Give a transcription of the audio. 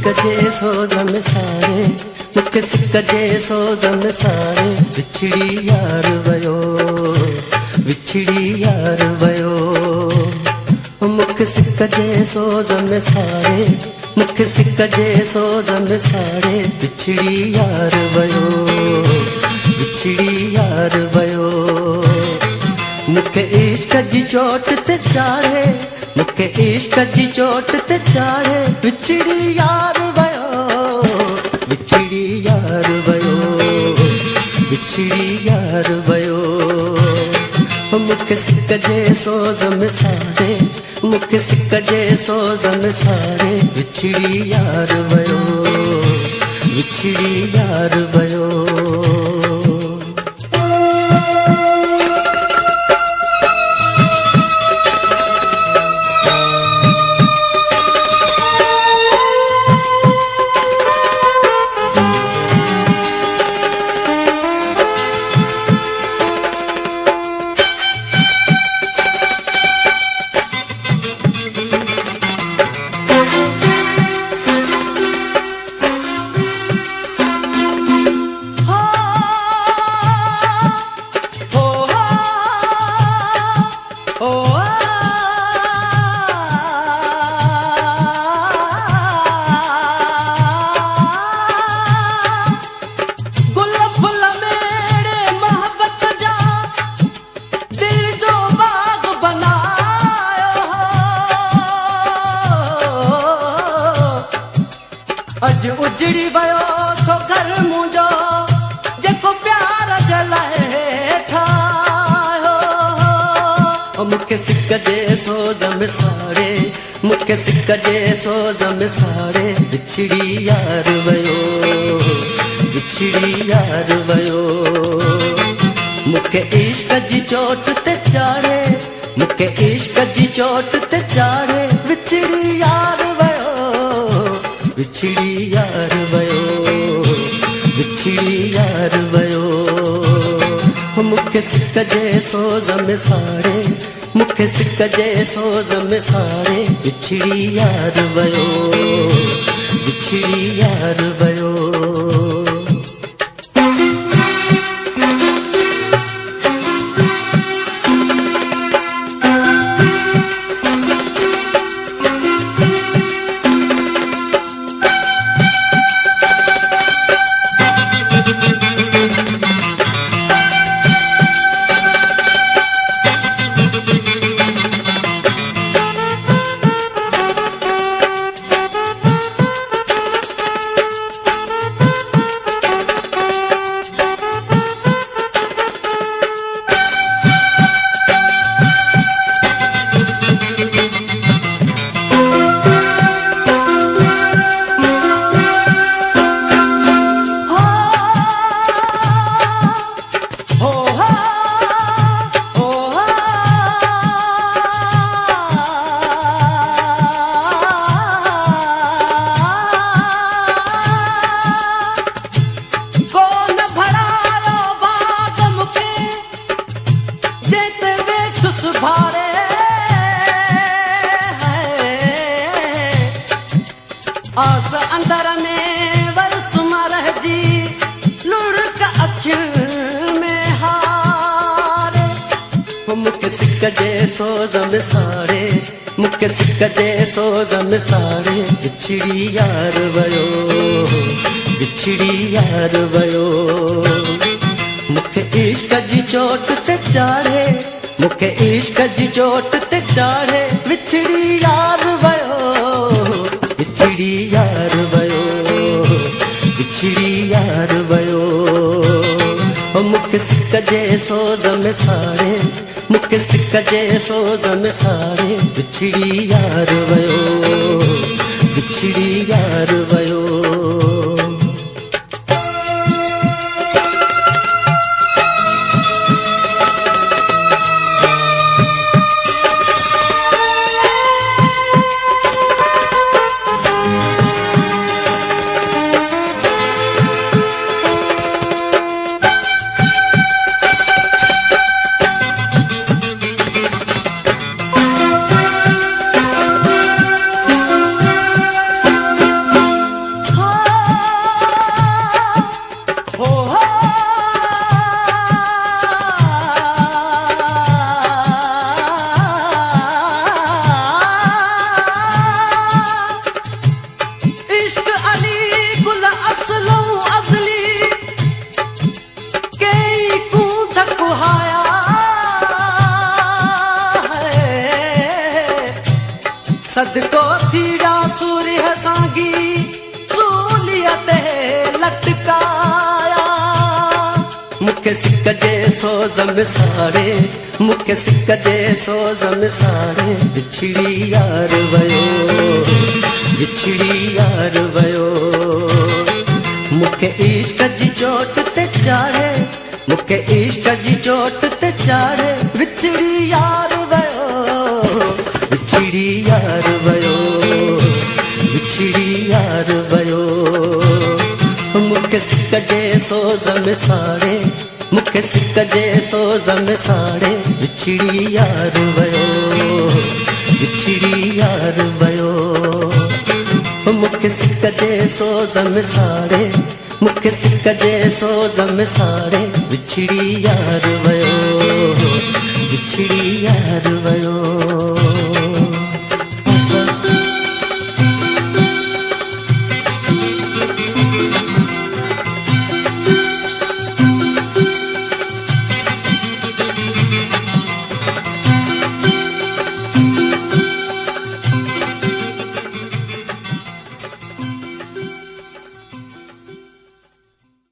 सिक जे सोज़ में सारे, मूंखे सिक जे सोज़ में सारे, विछड़ी यार वयो, विछड़ी यार वयो। मूंखे सिक जे सोज़ में सारे, मूंखे सिक जे सोज़ में सारे, विछड़ी यार वयो, विछड़ी यार वयो। मूंखे इश्क जी चोट ते चाढ़े, मूंखे इश्क जी चोट ते चाढ़े, विछड़ी यार वयो, विछड़ी यार वयो, विछड़ी यार वयो। मूंखे सिक जे सोज़ में सारे, मूंखे सिक जे सोज़ में सारे, विछड़ी यार वयो, विछड़ी यार वयो। अज उजड़ी वयो सो घर मुंहिंजो, जेको प्यार जलाए ठाहियो। मूंखे सिक जे सोज़ में सारे, मूंखे सिक जे सोज़ में सारे, विछड़ी यार वयो, विछड़ी यार वयो। मूंखे इश्क जी चोट ते चाढ़े, मूंखे इश्क जी चोट ते चाढ़े, विछड़ी यार वयो, विछड़ी यार वयो, विछड़ी यार वयो। मूंखे सिक जे सोज़ में सारे, मूंखे सिक जे सोज़ में सारे, विछड़ी यार वयो, विछड़ी यार वयो। आस अंदर में वरसुमा रह जी, लुढ़क अखियुनि में हारे। मूंखे सिक जे सोज़ में सारे, मूंखे सिक जे सोज़ में सारे, विछड़ी यार वयो, विछड़ी यार वयो। मूंखे इश्क जी चोट ते चाढ़े, मूंखे इश्क जी चोट ते चाढ़े, विछड़ी यार वयो, विछड़ी यार वयो, विछड़ी यार वयो। मूंखे सिक जे सोज़ में सारे, मूंखे सिक जे सोज़ में सारे, विछड़ी यार वयो, विछड़ी यार वयो। मूंखे सिक जे सोज़ में साड़े, मूंखे सिक जे सोज़ में साड़े, बिछड़ी यार वयो, बिछड़ी यार वयो। मूंखे इश्क जी चोट ते चाढ़े, मूंखे इश्क जी चोट ते चाढ़े, बिछड़ी यार वयो, बिछड़ी यार वयो, बिछड़ी यार वयो। मूंखे सिक जे सोज़ में साड़े, मूंखे सिक जे सोज़ में साड़े, बिछड़ी यार वयो, बिछड़ी यार वयो। मूंखे सिक जे सोज़ में साड़े, मूंखे सिक जे सोज़ में साड़े, बिछड़ी यार वयो, बिछड़ी यार वयो।